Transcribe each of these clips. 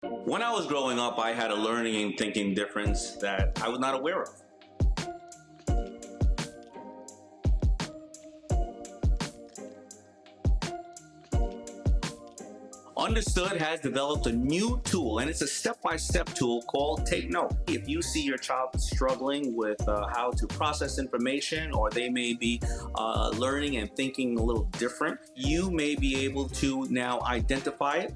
When I was growing up, I had a learning and thinking difference that I was not aware of. Understood has developed a new tool, and it's a step-by-step tool called Take N.O.T E. If you see your child struggling with how to process information, or they may be learning and thinking a little different, you may be able to now identify it,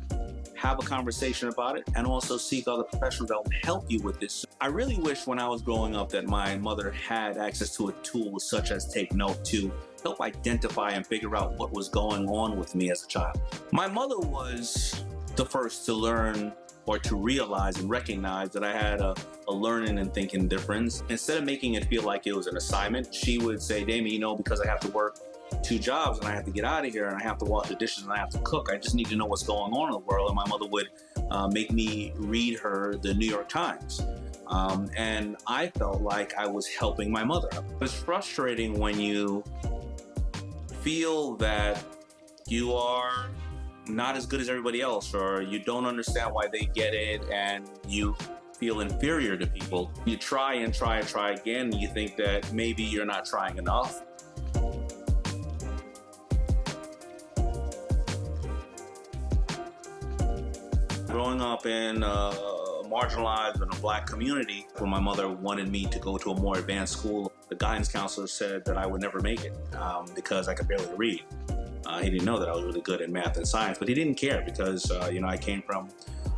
have a conversation about it, and also seek other professionals that will help you with this. I really wish when I was growing up that my mother had access to a tool such as Take N.O.T to help identify and figure out what was going on with me as a child. My mother was the first to learn or to realize and recognize that I had a learning and thinking difference. Instead of making it feel like it was an assignment, she would say, Daymond, you know, because I have to work 2 jobs and I have to get out of here and I have to wash the dishes and I have to cook, I just need to know what's going on in the world. And my mother would make me read her the New York Times. And I felt like I was helping my mother. It's frustrating when you feel that you are not as good as everybody else, or you don't understand why they get it, and you feel inferior to people. You try and try and try again, and you think that maybe you're not trying enough. Growing up in marginalized in a black community, when my mother wanted me to go to a more advanced school, the guidance counselor said that I would never make it because I could barely read. He didn't know that I was really good in math and science, but he didn't care because you know, I came from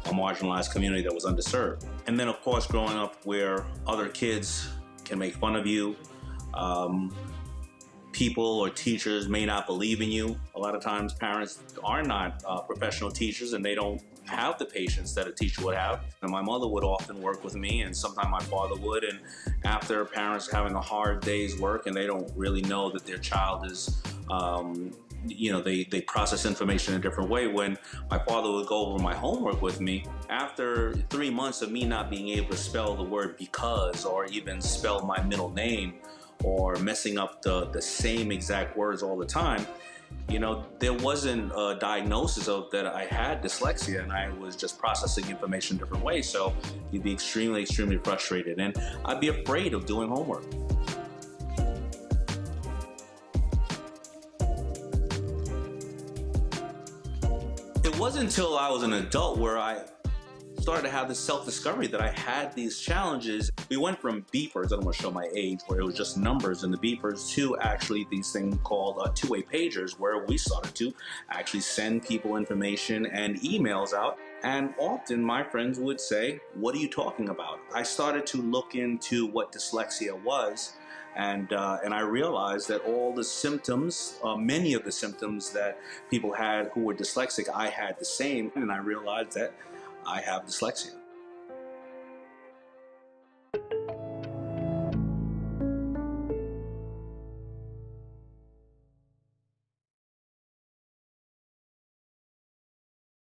a marginalized community that was underserved. And then of course, growing up where other kids can make fun of you, people or teachers may not believe in you. A lot of times parents are not professional teachers and they don't have the patience that a teacher would have. And my mother would often work with me, and sometimes my father would. And after parents having a hard day's work and they don't really know that their child is, you know, they process information in a different way. When my father would go over my homework with me, after 3 months of me not being able to spell the word because, or even spell my middle name, or messing up the same exact words all the time, you know, there wasn't a diagnosis of that I had dyslexia, and I was just processing information in different ways. So you'd be extremely, extremely frustrated, and I'd be afraid of doing homework. It wasn't until I was an adult where I started to have this self-discovery that I had these challenges. We went from beepers, I don't want to show my age, where it was just numbers in the beepers, to actually these things called two-way pagers, where we started to actually send people information and emails out. And often my friends would say, what are you talking about? I started to look into what dyslexia was, and I realized that all the symptoms, many of the symptoms that people had who were dyslexic, I had the same, and I realized that I have dyslexia.